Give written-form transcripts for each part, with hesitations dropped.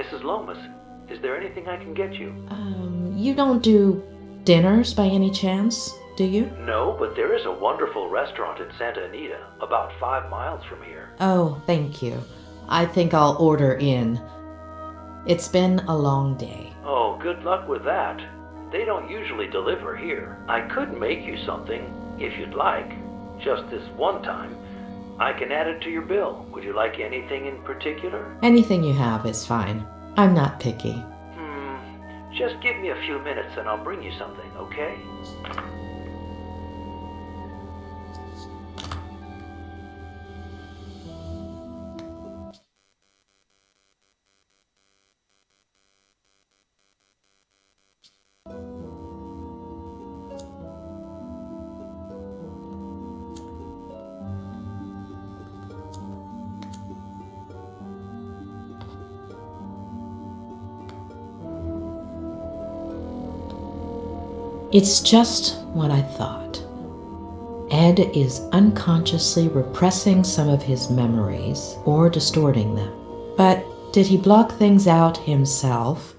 Mrs. Lomas. Is there anything I can get you? You don't do dinners by any chance, do you? No, but there is a wonderful restaurant in Santa Anita, about 5 miles from here. Oh, thank you. I think I'll order in. It's been a long day. Oh, good luck with that. They don't usually deliver here. I could make you something, if you'd like. Just this one time. I can add it to your bill. Would you like anything in particular? Anything you have is fine. I'm not picky. Just give me a few minutes and I'll bring you something, okay? It's just what I thought. Ed is unconsciously repressing some of his memories or distorting them. But did he block things out himself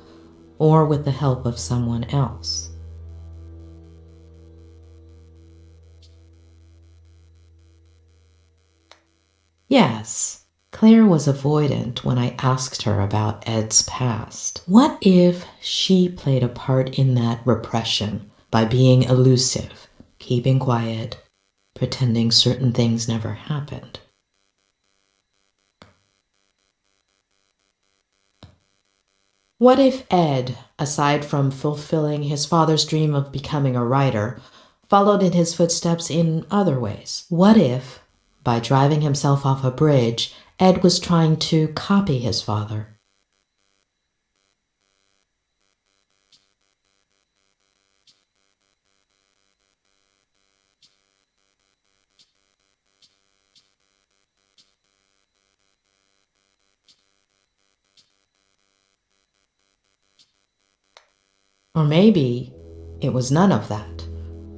or with the help of someone else? Yes, Claire was avoidant when I asked her about Ed's past. What if she played a part in that repression? By being elusive, keeping quiet, pretending certain things never happened. What if Ed, aside from fulfilling his father's dream of becoming a writer, followed in his footsteps in other ways? What if, by driving himself off a bridge, Ed was trying to copy his father? Or maybe it was none of that.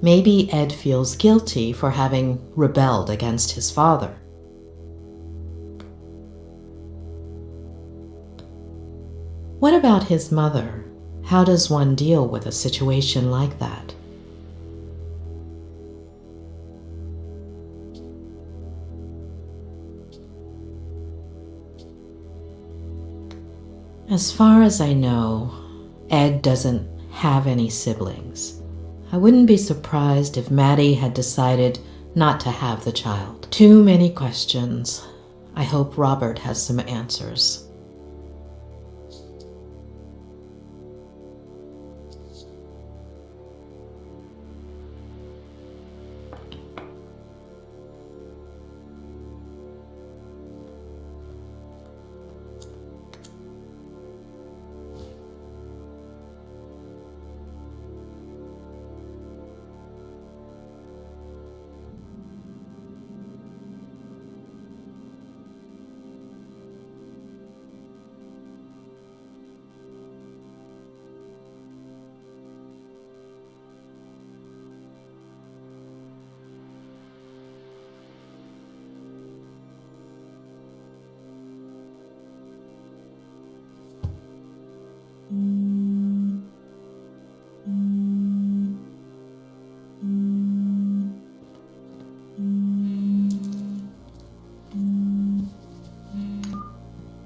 Maybe Ed feels guilty for having rebelled against his father. What about his mother? How does one deal with a situation like that? As far as I know, Ed doesn't have any siblings. I wouldn't be surprised if Maddie had decided not to have the child. Too many questions. I hope Robert has some answers.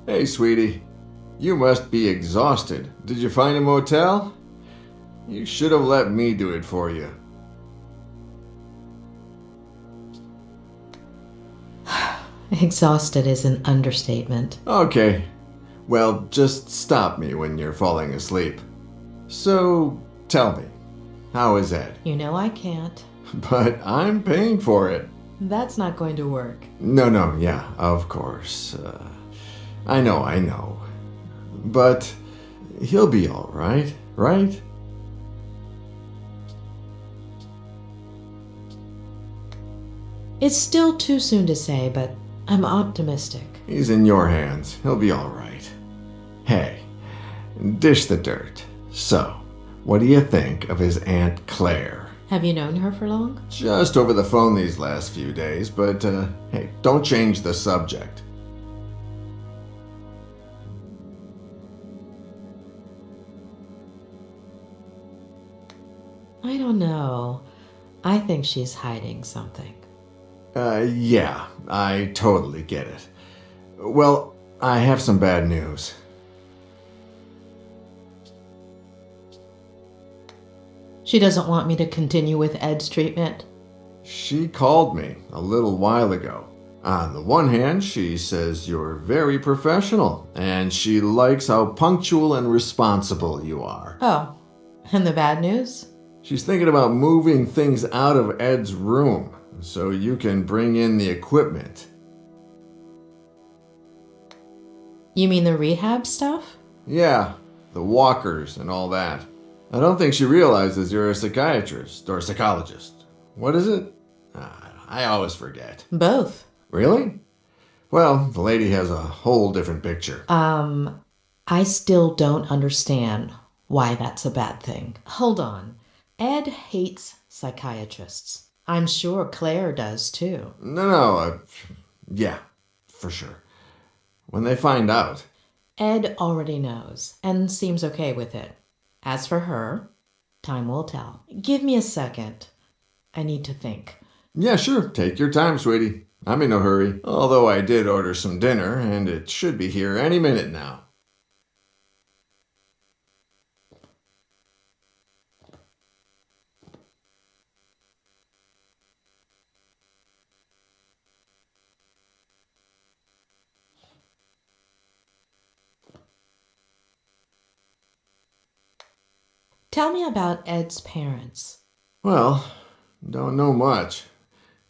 Hey, sweetie. You must be exhausted. Did you find a motel? You should have let me do it for you. Exhausted is an understatement. Okay. Well, just stop me when you're falling asleep. So, tell me, how is Ed? You know I can't. But I'm paying for it. That's not going to work. No, yeah, of course. I know. But he'll be all right, right? It's still too soon to say, but I'm optimistic. He's in your hands. He'll be all right. Hey, dish the dirt. So, what do you think of his Aunt Claire? Have you known her for long? Just over the phone these last few days, but hey, don't change the subject. don't know. I think she's hiding something. Yeah, I totally get it. Well, I have some bad news. She doesn't want me to continue with Ed's treatment? She called me a little while ago. On the one hand, she says you're very professional, and she likes how punctual and responsible you are. Oh, and the bad news? She's thinking about moving things out of Ed's room so you can bring in the equipment. You mean the rehab stuff? Yeah, the walkers and all that. I don't think she realizes you're a psychiatrist or psychologist. What is it? I always forget. Both. Really? Well, the lady has a whole different picture. I still don't understand why that's a bad thing. Hold on. Ed hates psychiatrists. I'm sure Claire does too. No, yeah, for sure. When they find out. Ed already knows and seems okay with it. As for her, time will tell. Give me a second. I need to think. Yeah, sure. Take your time, sweetie. I'm in no hurry. Although I did order some dinner, and it should be here any minute now. Tell me about Ed's parents. Well, don't know much.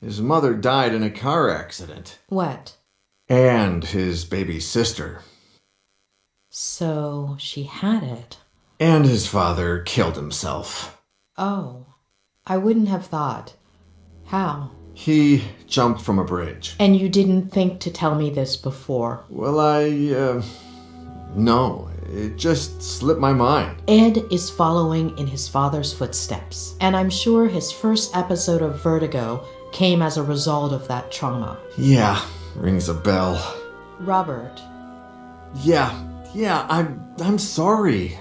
His mother died in a car accident. What? And his baby sister. So she had it. And his father killed himself. Oh, I wouldn't have thought. How? He jumped from a bridge. And you didn't think to tell me this before? Well, no. It just slipped my mind. Ed is following in his father's footsteps, and I'm sure his first episode of Vertigo came as a result of that trauma. Yeah, rings a bell. Robert. Yeah, I'm sorry.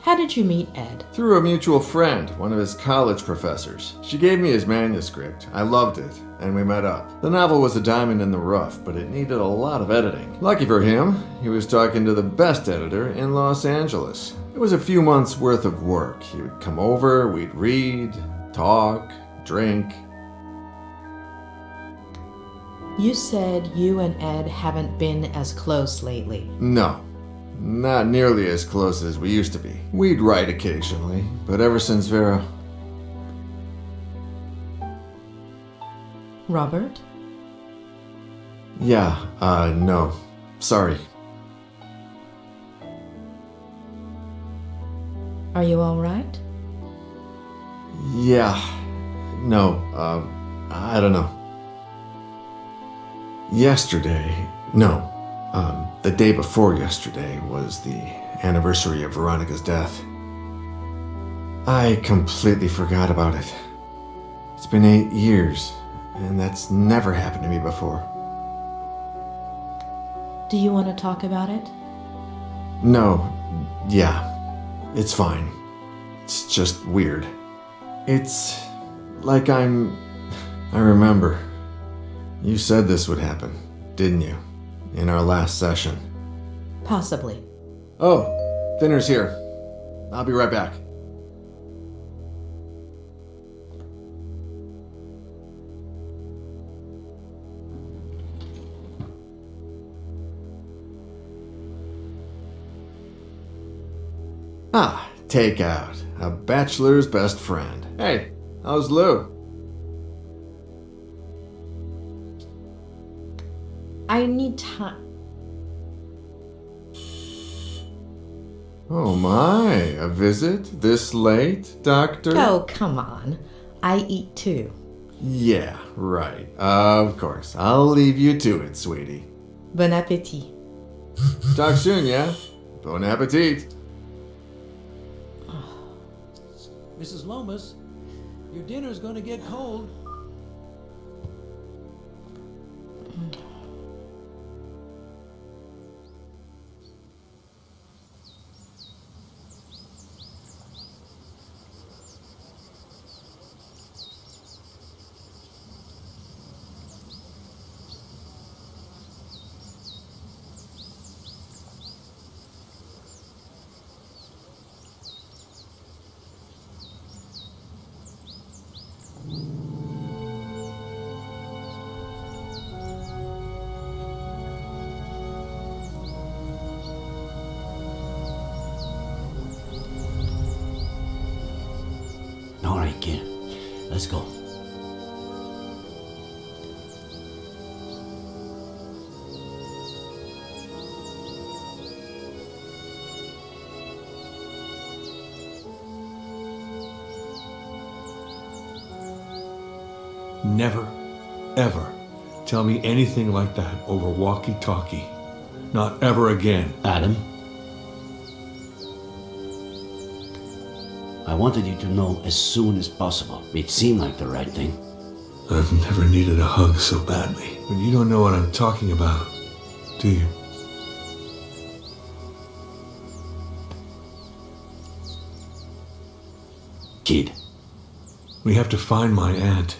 How did you meet Ed? Through a mutual friend, one of his college professors. She gave me his manuscript. I loved it, and we met up. The novel was a diamond in the rough, but it needed a lot of editing. Lucky for him, he was talking to the best editor in Los Angeles. It was a few months' worth of work. He would come over, we'd read, talk, drink. You said you and Ed haven't been as close lately. No. Not nearly as close as we used to be. We'd write occasionally, but ever since Vera... Robert? Yeah, no. Sorry. Are you all right? Yeah. No, I don't know. The day before yesterday was the anniversary of Veronica's death. I completely forgot about it. It's been 8 years, and that's never happened to me before. Do you want to talk about it? No, yeah, it's fine. It's just weird. It's like I remember. You said this would happen, didn't you? In our last session. Possibly. Oh, dinner's here. I'll be right back. Ah, takeout. A bachelor's best friend. Hey, how's Lou? I need time. Oh my, a visit this late, Doctor? Oh, come on. I eat too. Yeah, right. Of course. I'll leave you to it, sweetie. Bon appétit. Talk soon, yeah? Bon appetit. Mrs. Lomas, your dinner's gonna get cold. Let's go. Never, ever tell me anything like that over walkie-talkie. Not ever again. Adam, I wanted you to know as soon as possible. It seemed like the right thing. I've never needed a hug so badly. But you don't know what I'm talking about, do you? Kid, We have to find my aunt.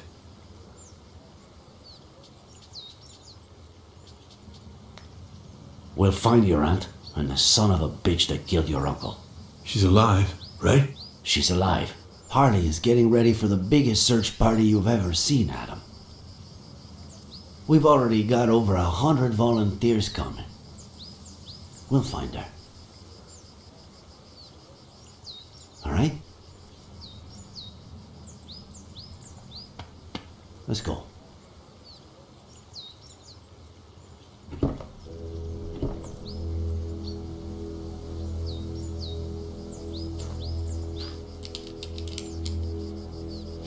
we'll find your aunt and the son of a bitch that killed your uncle. She's alive, right? She's alive. Harley is getting ready for the biggest search party you've ever seen, Adam. We've already got over 100 volunteers coming. We'll find her. All right? Let's go.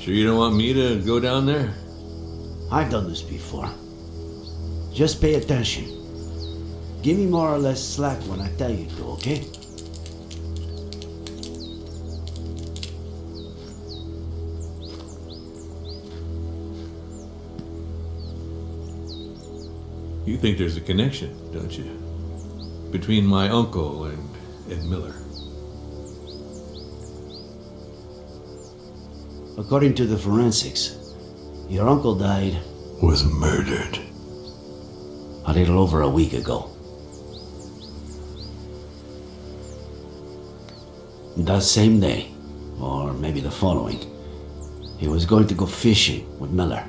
Sure you don't want me to go down there? I've done this before. Just pay attention. Give me more or less slack when I tell you to, okay? You think there's a connection, don't you? Between my uncle and Ed Miller. According to the forensics, your uncle died Was murdered. a little over a week ago. That same day, or maybe the following, he was going to go fishing with Miller.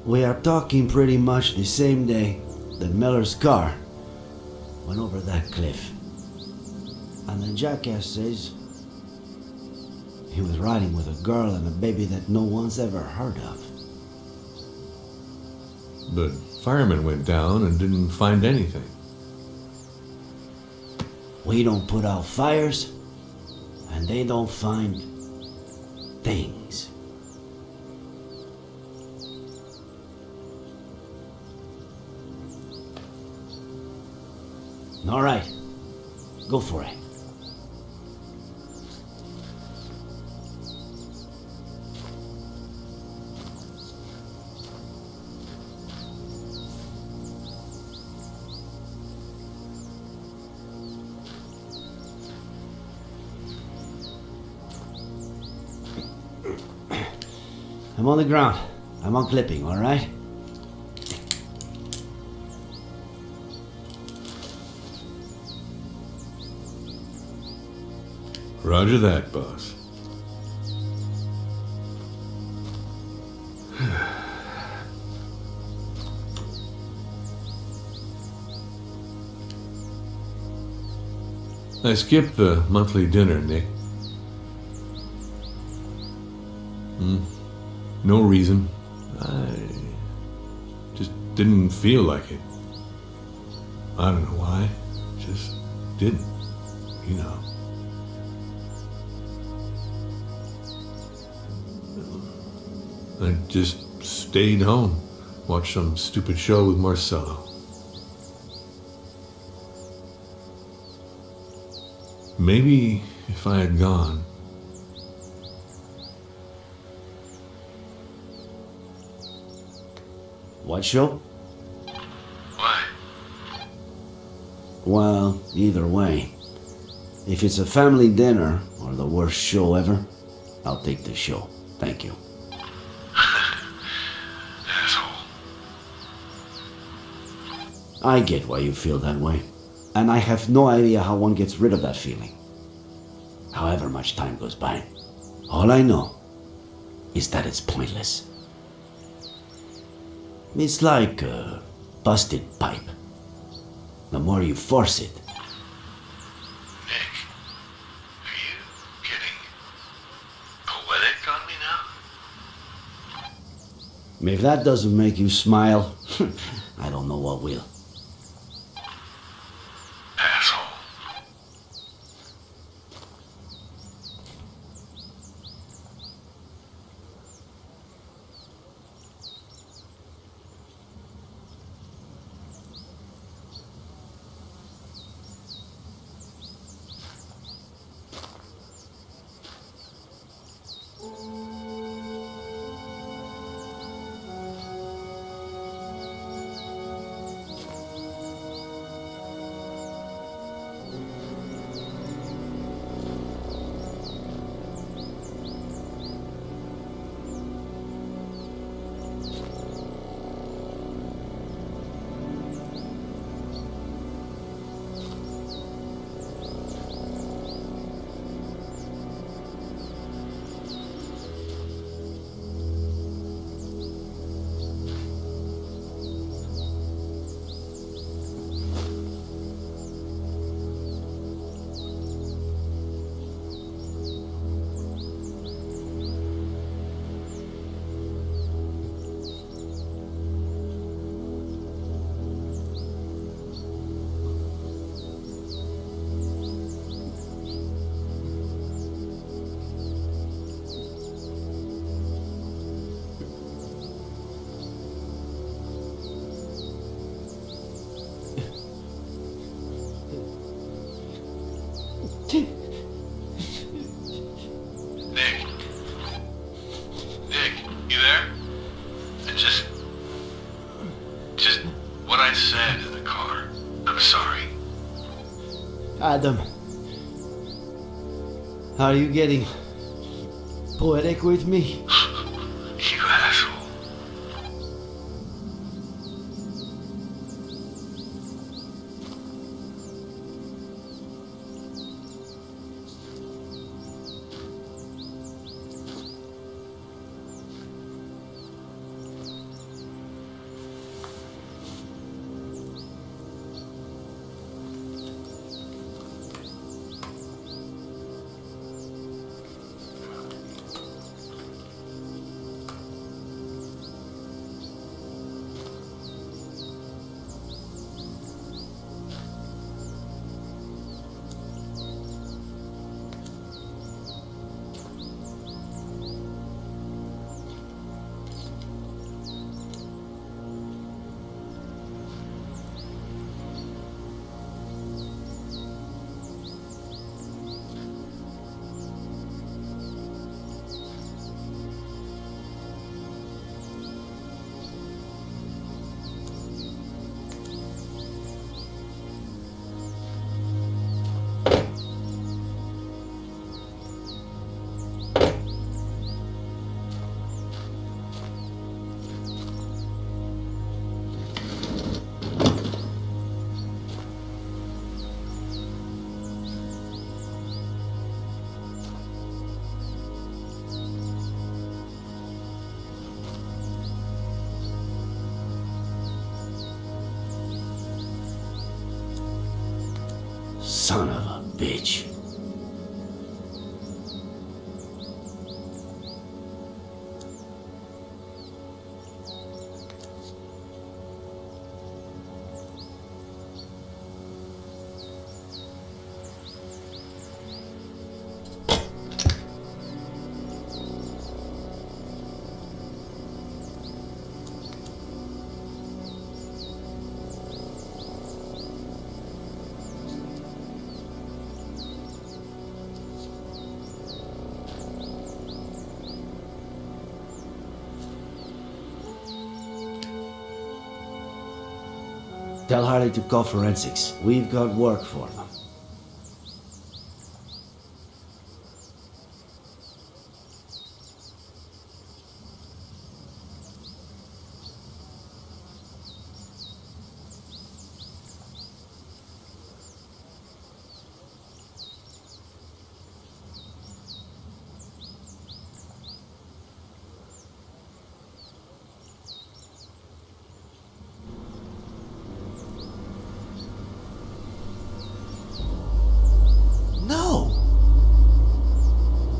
We are talking pretty much the same day that Miller's car went over that cliff. And the jackass says he was riding with a girl and a baby that no one's ever heard of. The fireman went down and didn't find anything. We don't put out fires, and they don't find things. All right, go for it. I'm on the ground. I'm on clipping, all right? Roger that, boss. I skipped the monthly dinner, Nick. No reason. I just didn't feel like it. I don't know why. Just didn't, you know. I just stayed home, watched some stupid show with Marcello. Maybe if I had gone. What show? Why? Well, either way. If it's a family dinner or the worst show ever, I'll take the show. Thank you. Asshole. I get why you feel that way. And I have no idea how one gets rid of that feeling. However much time goes by. All I know is that it's pointless. It's like a busted pipe. The more you force it, Nick, are you kidding? If that doesn't make you smile, I don't know what will. Asshole. Nick, you there? Just what I said in the car. I'm sorry. Adam, are you getting poetic with me? You asshole. Son of a bitch. Tell Harley to call forensics. We've got work for them.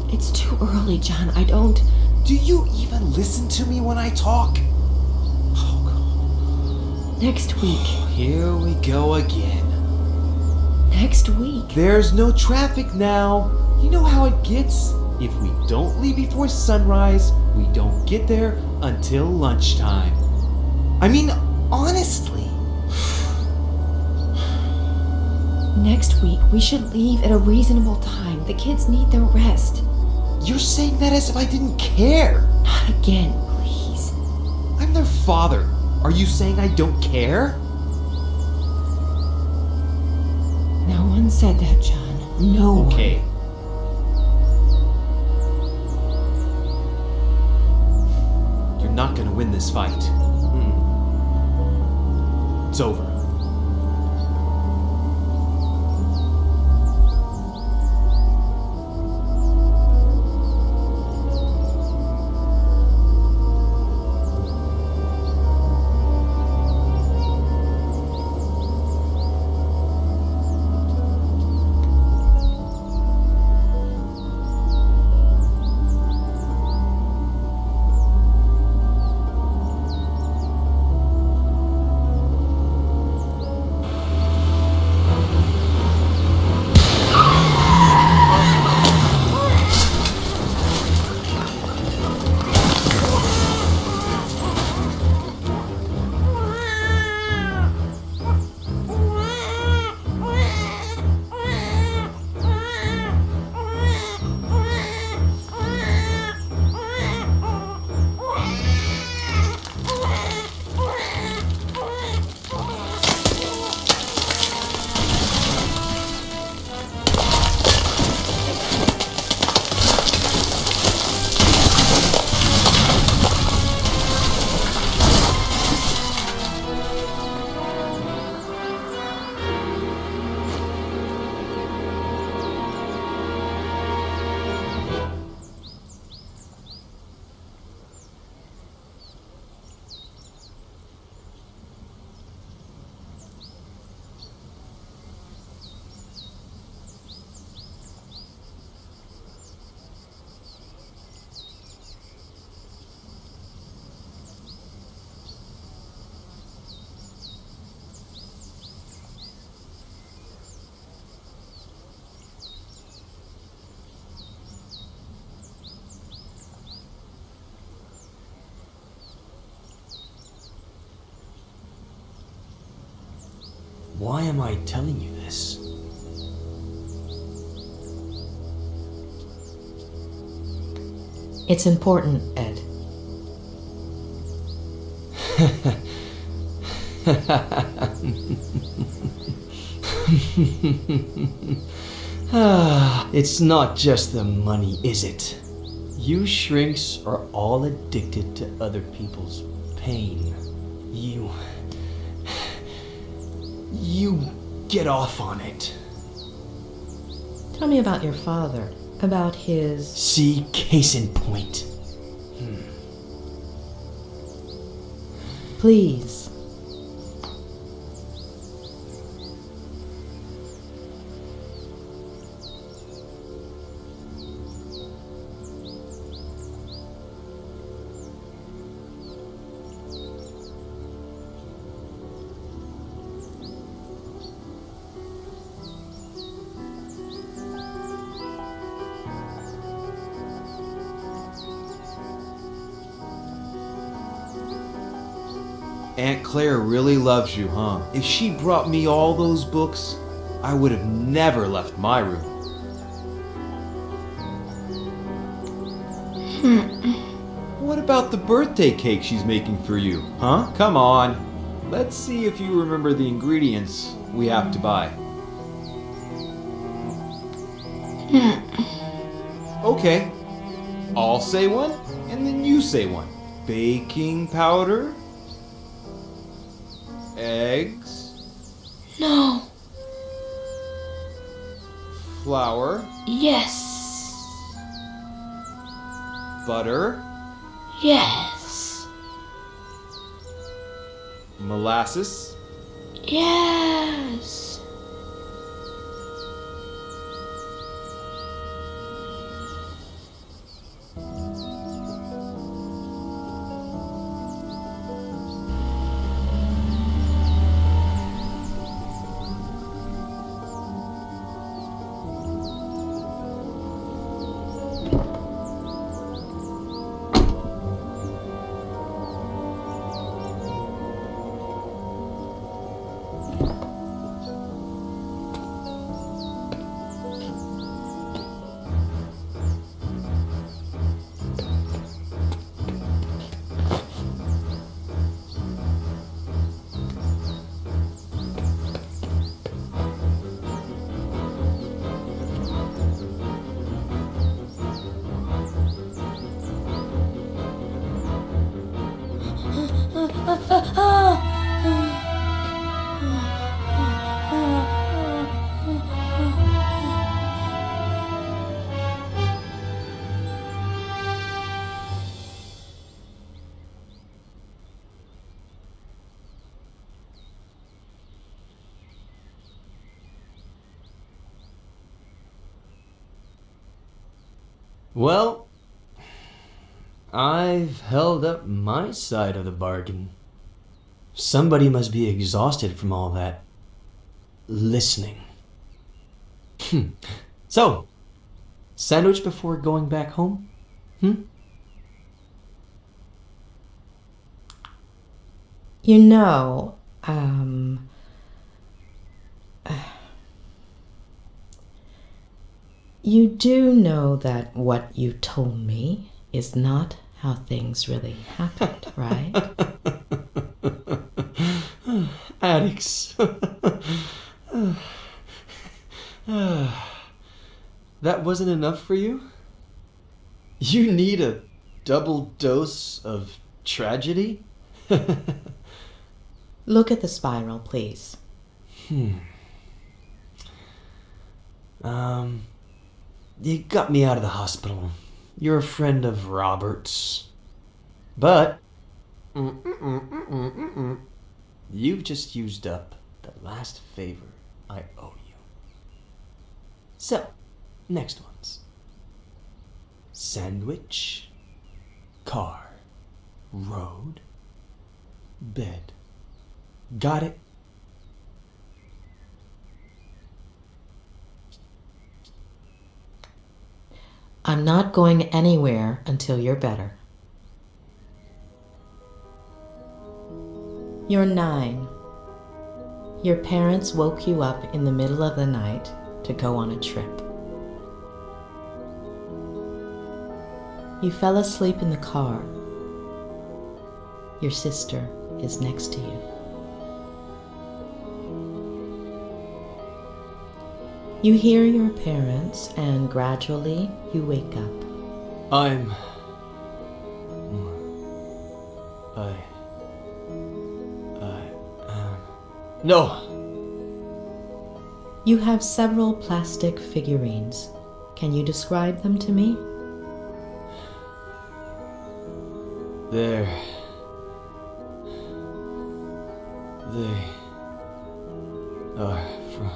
It's too early, John. I don't... Do you even listen to me when I talk? Next week. Here we go again. Next week. There's no traffic now. You know how it gets? If we don't leave before sunrise, we don't get there until lunchtime. I mean, honestly. Next week, we should leave at a reasonable time. The kids need their rest. You're saying that as if I didn't care. Not again, please. I'm their father. Are you saying I don't care? No one said that, John. No one. Okay. You're not gonna win this fight. It's over. Why am I telling you this? It's important, Ed. It's not just the money, is it? You shrinks are all addicted to other people's pain. You get off on it. Tell me about your father, about his... See, case in point. Please. Aunt Claire really loves you, huh? If she brought me all those books, I would have never left my room. What about the birthday cake she's making for you, huh? Come on. Let's see if you remember the ingredients we have to buy. Okay. I'll say one, and then you say one. Baking powder? Eggs? No. Flour? Yes. Butter? Yes. Molasses? Yes. Well, I've held up my side of the bargain. Somebody must be exhausted from all that listening. So, sandwich before going back home? You know, you do know that what you told me is not how things really happened, right? Addicts. That wasn't enough for you? You need a double dose of tragedy? Look at the spiral, please. You got me out of the hospital. You're a friend of Robert's. But you've just used up the last favor I owe you. So, next ones. Sandwich, car, road, bed. Got it? I'm not going anywhere until you're better. You're 9. Your parents woke you up in the middle of the night to go on a trip. You fell asleep in the car. Your sister is next to you. You hear your parents, and gradually you wake up. No! You have several plastic figurines. Can you describe them to me? They are from...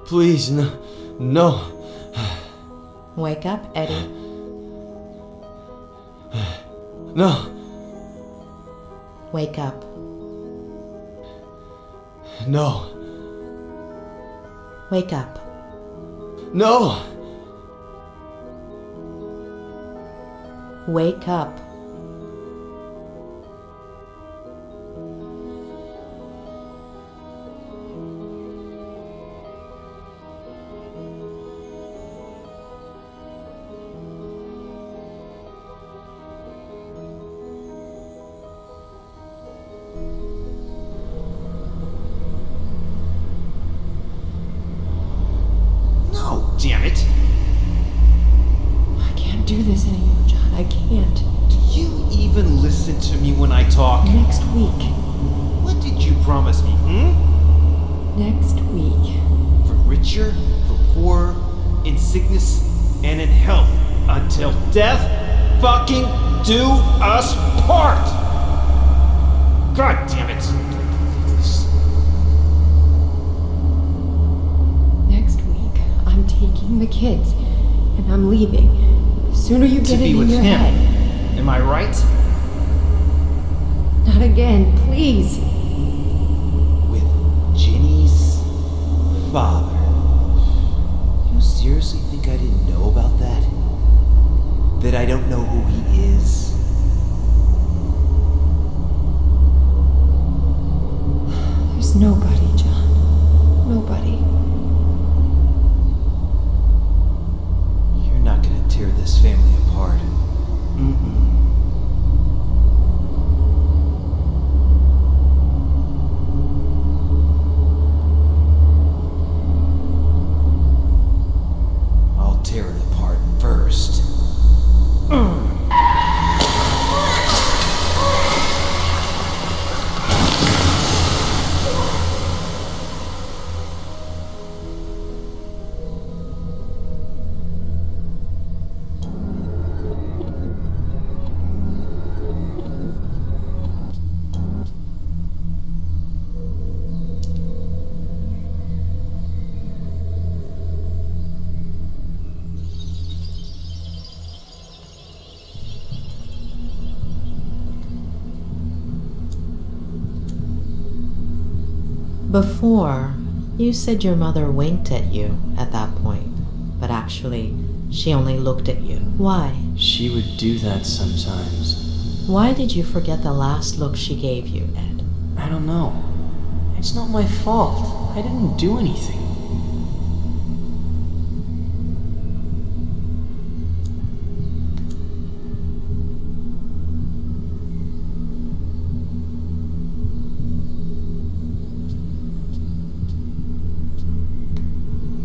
Please, no. Wake up, Eddie. No. Wake up. No. Wake up. No. Wake up. Damn it. I can't do this anymore, John. I can't. Do you even listen to me when I talk? Next week. What did you promise me, Next week. For richer, for poorer, in sickness and in health, until death fucking do us part! God damn it! Next week, I'm taking the kids, and I'm leaving. The sooner you get it in your head. Am I right? Not again, please. With Ginny's father. You seriously think I didn't know about that? That I don't know who he is? There's nobody, John. Nobody. You're not gonna tear this family apart. I'll tear it apart first. Before, you said your mother winked at you at that point, but actually, she only looked at you. Why? She would do that sometimes. Why did you forget the last look she gave you, Ed? I don't know. It's not my fault. I didn't do anything.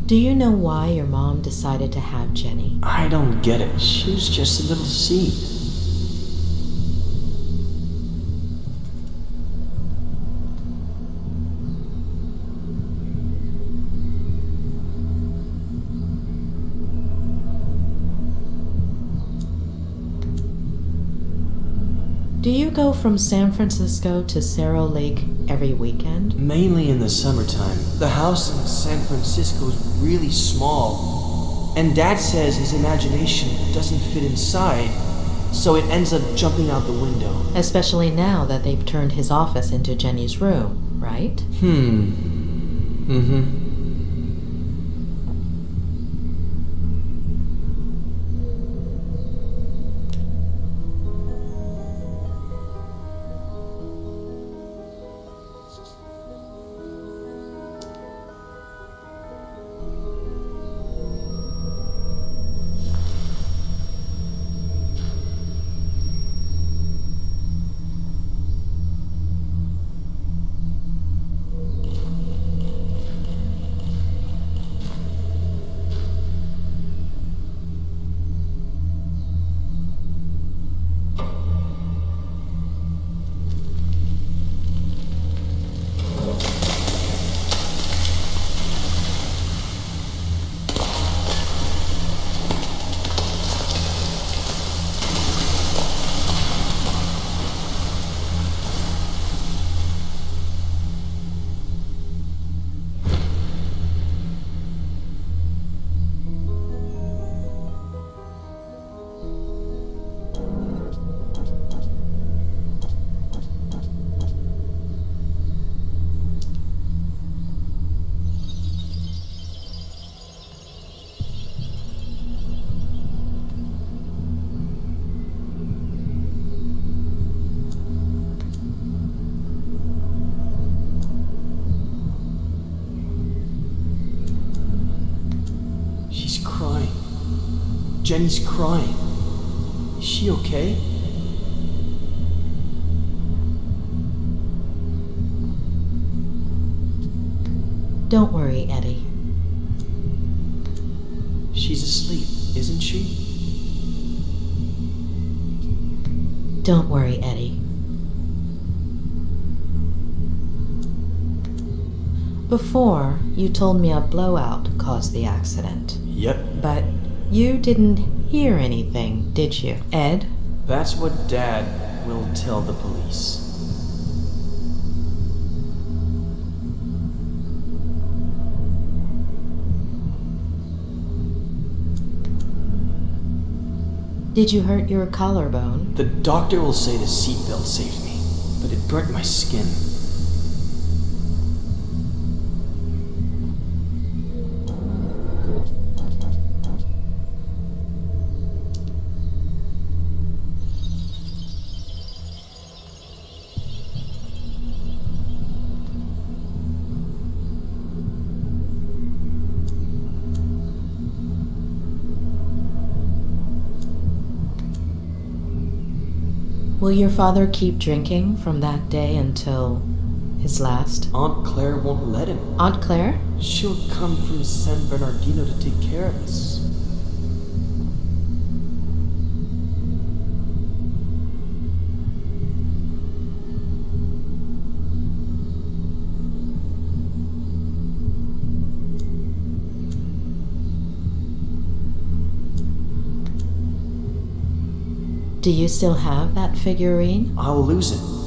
Do you know why your mom decided to have Jenny? I don't get it. She was just a little seed. Do you go from San Francisco to Cerro Lake every weekend? Mainly in the summertime. The house in San Francisco is really small. And Dad says his imagination doesn't fit inside, so it ends up jumping out the window. Especially now that they've turned his office into Jenny's room, right? Mm-hmm. Jenny's crying. Is she okay? Don't worry, Eddie. She's asleep, isn't she? Don't worry, Eddie. Before, you told me a blowout caused the accident. Yep. But you didn't hear anything, did you, Ed? That's what Dad will tell the police. Did you hurt your collarbone? The doctor will say the seatbelt saved me, but it burnt my skin. Will your father keep drinking from that day until his last? Aunt Claire won't let him. Aunt Claire? She'll come from San Bernardino to take care of us. Do you still have that figurine? I'll lose it.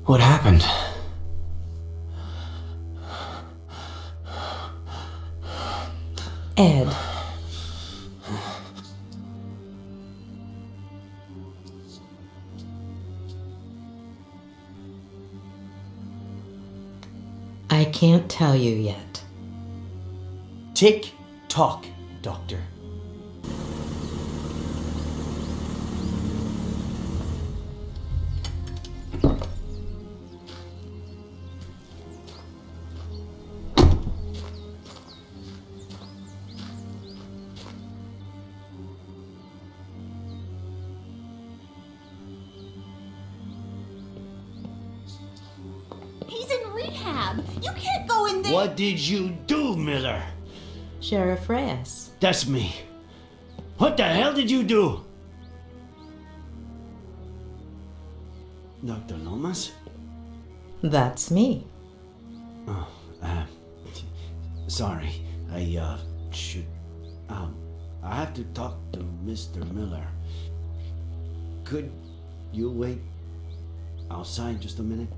What happened? Ed. I can't tell you yet. Tick tock, Doctor. He's in rehab. You can't go in there. What did you do, Miller? Sheriff Reyes. That's me. What the hell did you do? Dr. Lomas? That's me. Oh, sorry. I have to talk to Mr. Miller. Could you wait outside just a minute?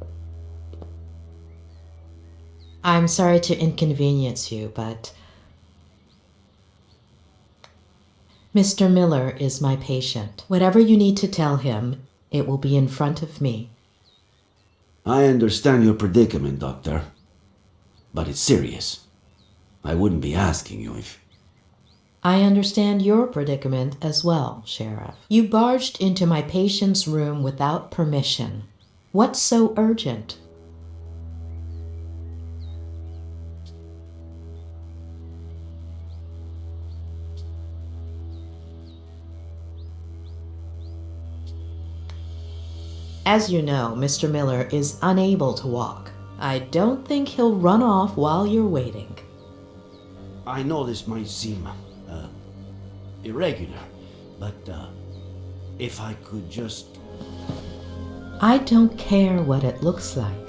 I'm sorry to inconvenience you, but Mr. Miller is my patient. Whatever you need to tell him, it will be in front of me. I understand your predicament, Doctor. But it's serious. I wouldn't be asking you if... I understand your predicament as well, Sheriff. You barged into my patient's room without permission. What's so urgent? As you know, Mr. Miller is unable to walk. I don't think he'll run off while you're waiting. I know this might seem irregular, but if I could just... I don't care what it looks like.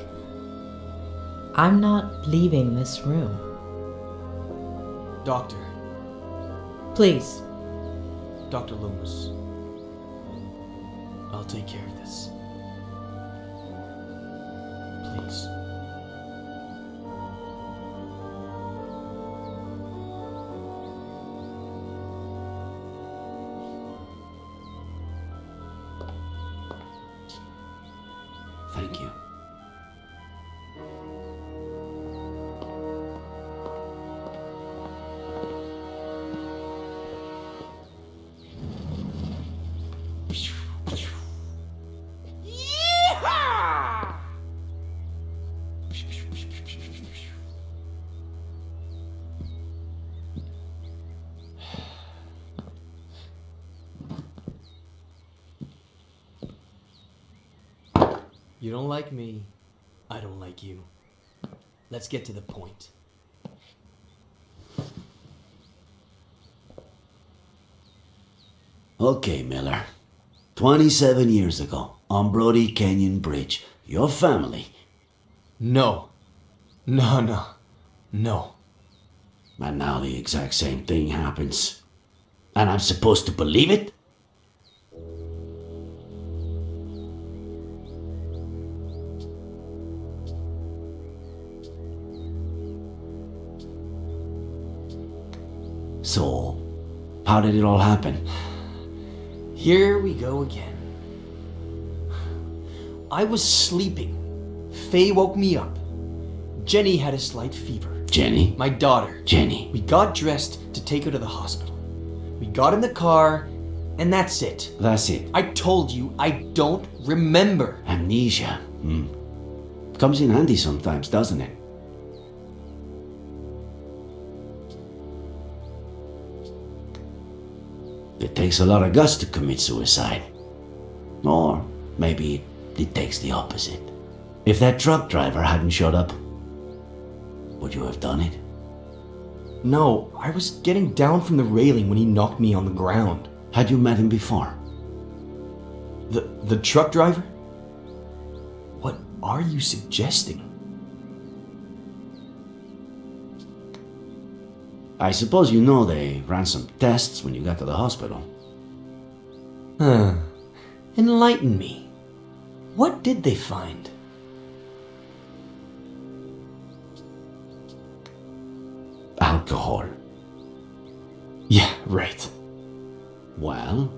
I'm not leaving this room. Doctor. Please. Dr. Loomis. I'll take care of this. Please. Thank you. You don't like me, I don't like you. Let's get to the point. Okay, Miller. 27 years ago, on Broуди Canyon Bridge, your family... No. No. And now the exact same thing happens. And I'm supposed to believe it? So, how did it all happen? Here we go again. I was sleeping. Faye woke me up. Jenny had a slight fever. Jenny? My daughter. Jenny. We got dressed to take her to the hospital. We got in the car, and that's it. That's it. I told you I don't remember. Amnesia. Comes in handy sometimes, doesn't it? It takes a lot of guts to commit suicide. Or maybe it takes the opposite. If that truck driver hadn't showed up, would you have done it? No, I was getting down from the railing when he knocked me on the ground. Had you met him before? The truck driver? What are you suggesting? I suppose you know they ran some tests when you got to the hospital. Enlighten me. What did they find? Alcohol. Yeah, right. Well,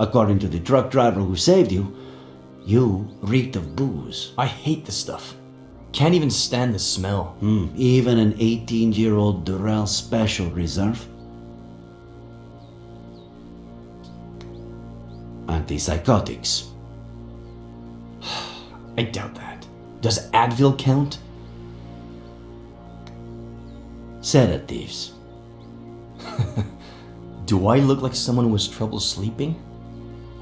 according to the truck driver who saved you, you reeked of booze. I hate this stuff. Can't even stand the smell. Even an 18-year-old Durrell Special Reserve? Antipsychotics. I doubt that. Does Advil count? Sedatives. Do I look like someone who has trouble sleeping?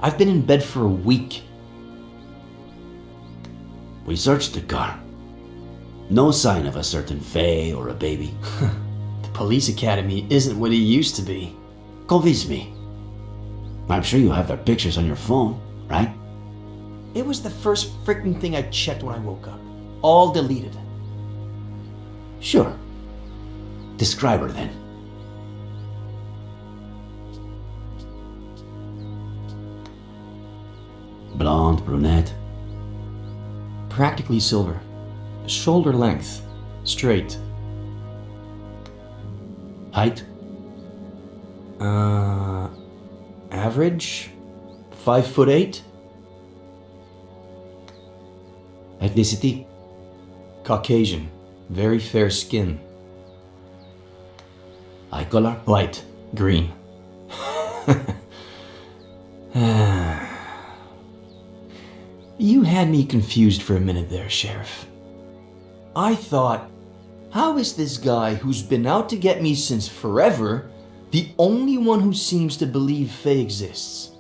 I've been in bed for a week. We searched the car. No sign of a certain Faye or a baby. The police academy isn't what it used to be. Convince me. I'm sure you have their pictures on your phone, right? It was the first freaking thing I checked when I woke up. All deleted. Sure. Describe her then. Blonde, brunette. Practically silver. Shoulder length. Straight. Height? Average? 5'8". Ethnicity? Caucasian. Very fair skin. Eye color? Light. Green. You had me confused for a minute there, Sheriff. I thought, how is this guy who's been out to get me since forever the only one who seems to believe Faye exists?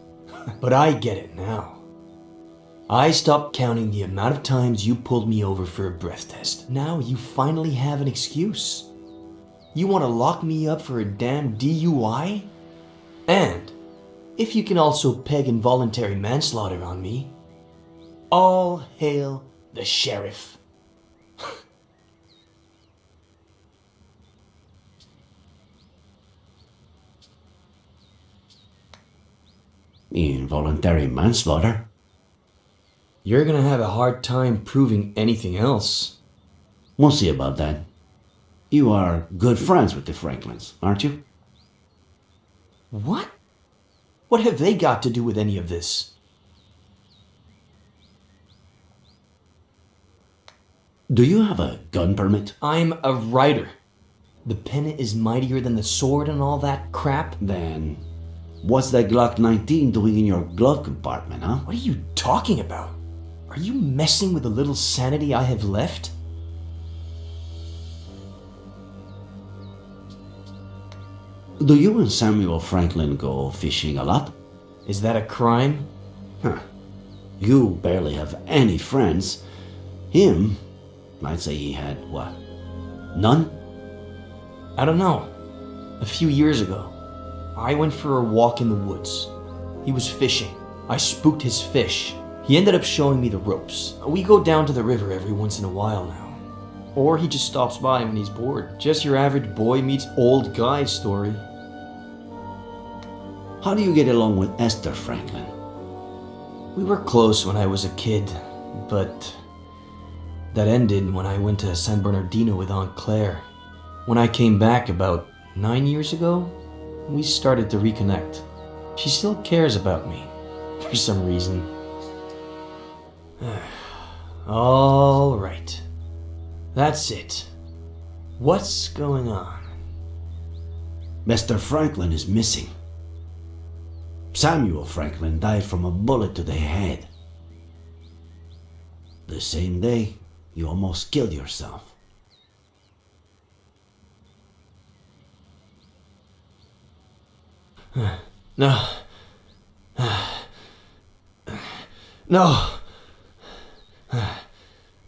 But I get it now. I stopped counting the amount of times you pulled me over for a breath test. Now you finally have an excuse. You want to lock me up for a damn DUI? And if you can also peg involuntary manslaughter on me, all hail the sheriff. Involuntary manslaughter? You're gonna have a hard time proving anything else. We'll see about that. You are good friends with the Franklins, aren't you? What? What have they got to do with any of this? Do you have a gun permit? I'm a writer. The pen is mightier than the sword and all that crap. Then, what's that Glock 19 doing in your glove compartment, huh? What are you talking about? Are you messing with the little sanity I have left? Do you and Samuel Franklin go fishing a lot? Is that a crime? Huh. You barely have any friends. Him, I'd say he had, what, none? I don't know. A few years ago, I went for a walk in the woods. He was fishing. I spooked his fish. He ended up showing me the ropes. We go down to the river every once in a while now. Or he just stops by when he's bored. Just your average boy meets old guy story. How do you get along with Esther Franklin? We were close when I was a kid, but that ended when I went to San Bernardino with Aunt Claire. When I came back about 9 years ago, we started to reconnect. She still cares about me, for some reason. All right. That's it. What's going on? Mr. Franklin is missing. Samuel Franklin died from a bullet to the head. The same day you almost killed yourself. No. No. No.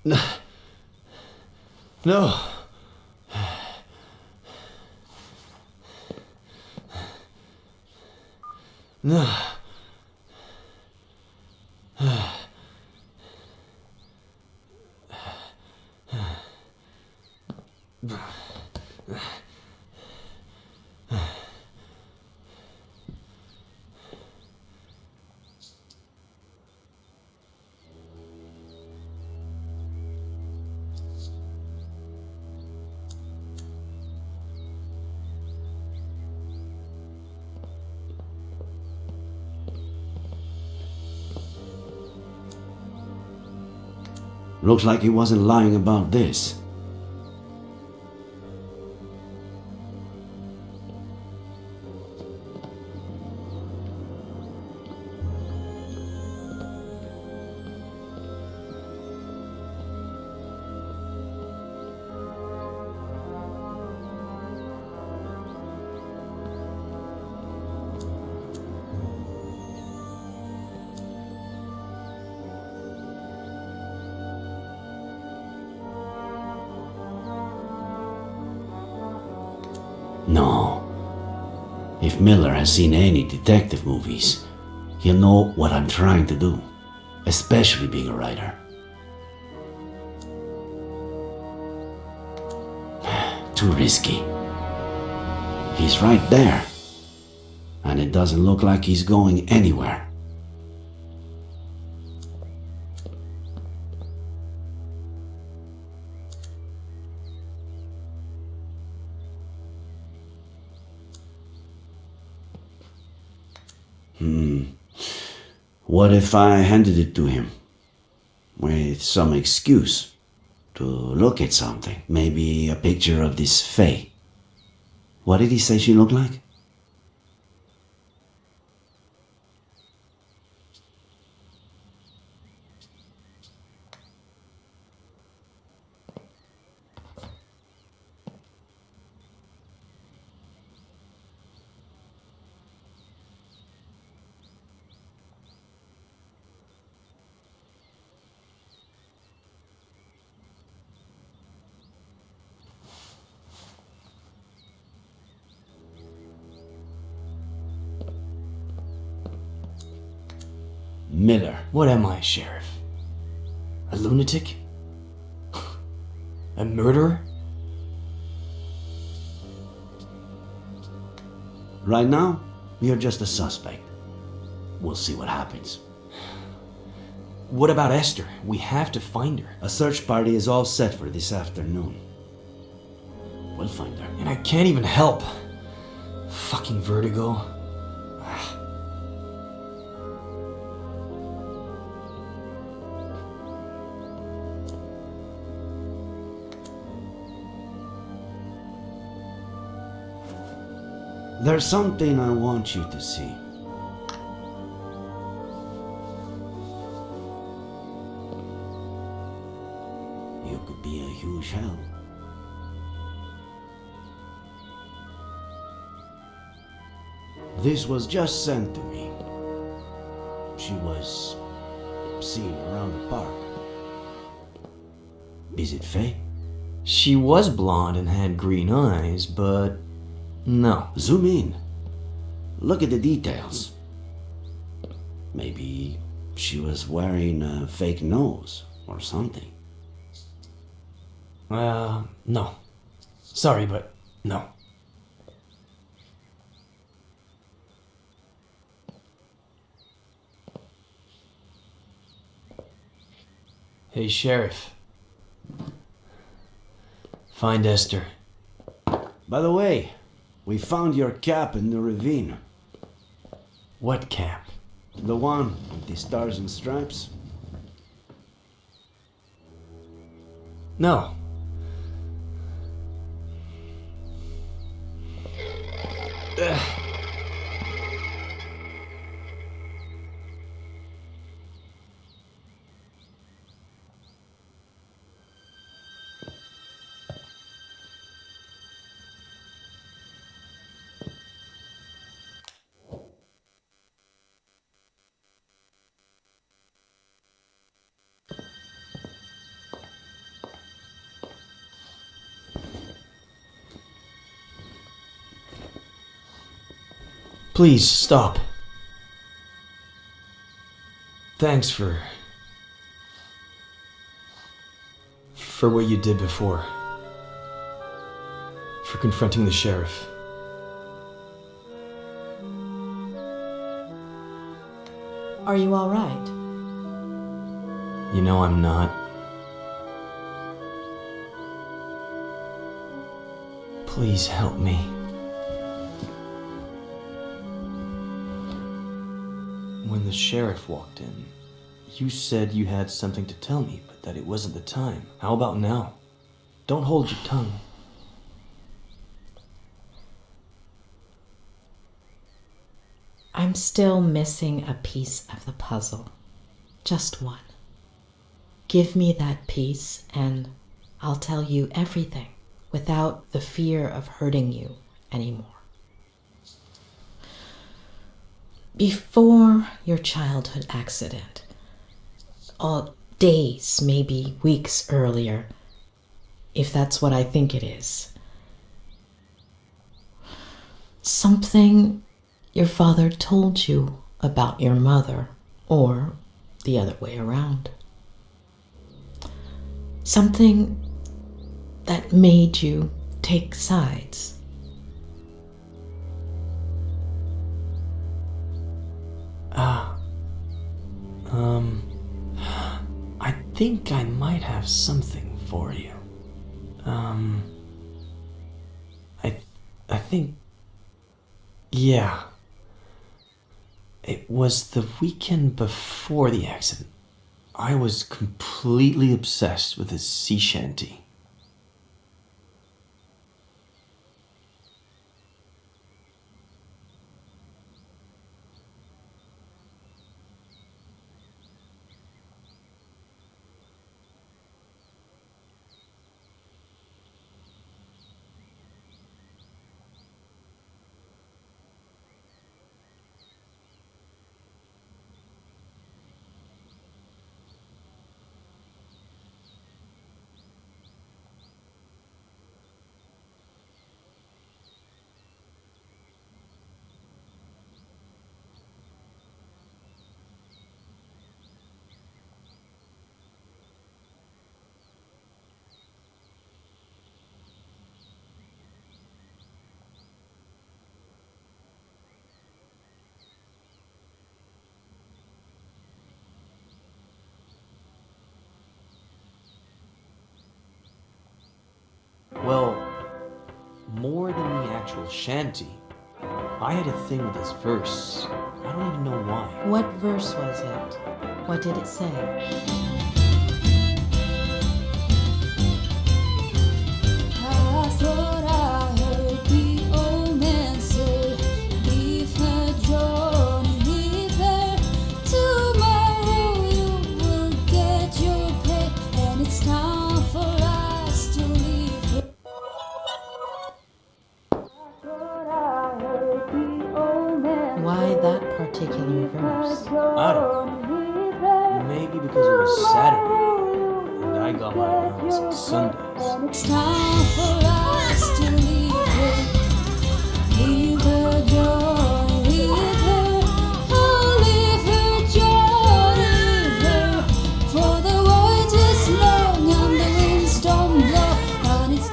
No. No. Looks like he wasn't lying about this. No. If Miller has seen any detective movies, he'll know what I'm trying to do, especially being a writer. Too risky. He's right there, and it doesn't look like he's going anywhere. What if I handed it to him with some excuse to look at something? Maybe a picture of this Faye. What did he say she looked like? Miller. What am I, Sheriff? A lunatic? A murderer? Right now, you're just a suspect. We'll see what happens. What about Esther? We have to find her. A search party is all set for this afternoon. We'll find her. And I can't even help. Fucking Vertigo. There's something I want you to see. You could be a huge help. This was just sent to me. She was seen around the park. Is it Faye? She was blonde and had green eyes, but no. Zoom in. Look at the details. Maybe she was wearing a fake nose or something. No. Sorry, but no. Hey, Sheriff. Find Esther. By the way, we found your cap in the ravine. What cap? The one with the stars and stripes? No. Please, stop. Thanks for what you did before. For confronting the sheriff. Are you all right? You know I'm not. Please help me. When the sheriff walked in, You said you had something to tell me, but that it wasn't the time. How about now? Don't hold your tongue. I'm still missing a piece of the puzzle. Just one. Give me that piece and I'll tell you everything without the fear of hurting you anymore. Before your childhood accident, days, maybe weeks earlier, if that's what I think it is, something your father told you about your mother, or the other way around. Something that made you take sides. I think I might have something for you. I think, yeah. It was the weekend before the accident. I was completely obsessed with his sea shanty. Well, more than the actual shanty, I had a thing with his verse. I don't even know why. What verse was it? What did it say? I thought I heard the old man say, leave her, Johnny, leave her. Tomorrow you will get your pay, and it's time for us to leave her. Why that particular verse? I don't know. Maybe because it was Saturday, and I got my allowance on Sundays. It's time for us to leave her. Leave her, Johnny, leave her. Oh, leave her, Johnny, leave her. For the voyage is long and the winds don't blow, and it's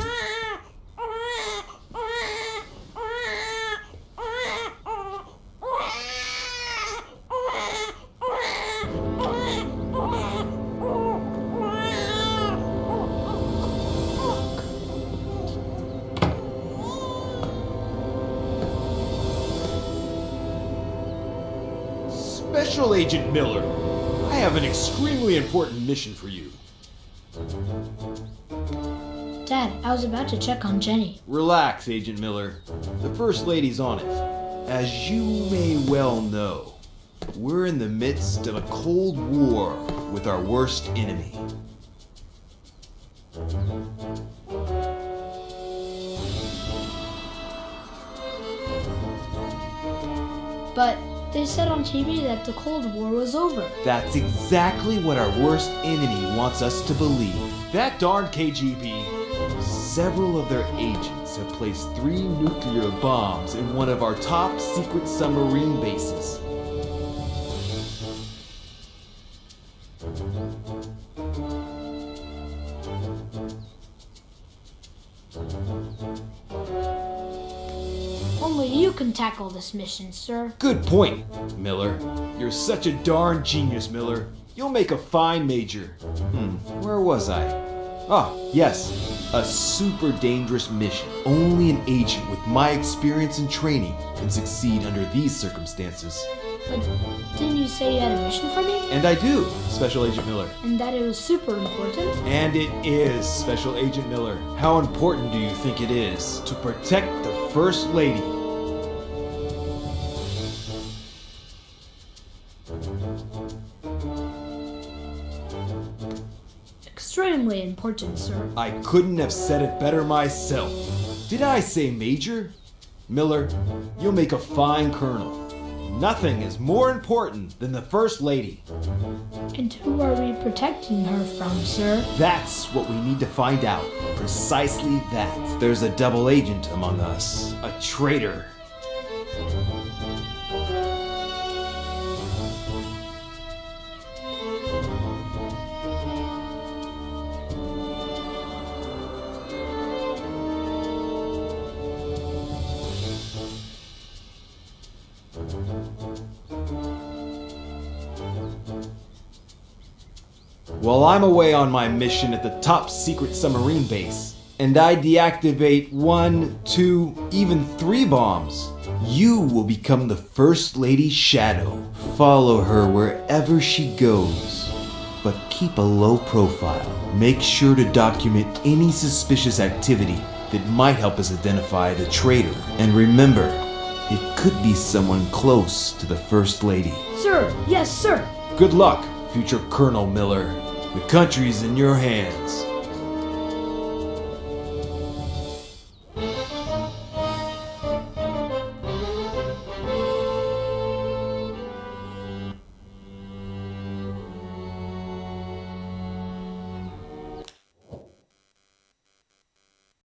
Special Agent Miller, I have an extremely important mission for you. Dad, I was about to check on Jenny. Relax, Agent Miller. The First Lady's on it. As you may well know, we're in the midst of a Cold War with our worst enemy. But they said on TV that the Cold War was over. That's exactly what our worst enemy wants us to believe. That darn KGB. Several of their agents have placed 3 nuclear bombs in one of our top secret submarine bases. Only you can tackle this mission, sir. Good point, Miller. You're such a darn genius, Miller. You'll make a fine major. Where was I? Ah, yes. A super dangerous mission. Only an agent with my experience and training can succeed under these circumstances. But didn't you say you had a mission for me? And I do. Special Agent Miller. And that it was super important? And it is, Special Agent Miller. How important do you think it is to protect the First Lady? Extremely important, sir. I couldn't have said it better myself. Did I say Major? Miller, you'll make a fine colonel. Nothing is more important than the First Lady. And who are we protecting her from, sir? That's what we need to find out. Precisely that. There's a double agent among us. A traitor. While I'm away on my mission at the top secret submarine base, and I deactivate 1, 2, even 3 bombs, you will become the First Lady's shadow. Follow her wherever she goes, but keep a low profile. Make sure to document any suspicious activity that might help us identify the traitor. And remember, it could be someone close to the First Lady. Sir, yes, sir. Good luck, future Colonel Miller. The country's in your hands.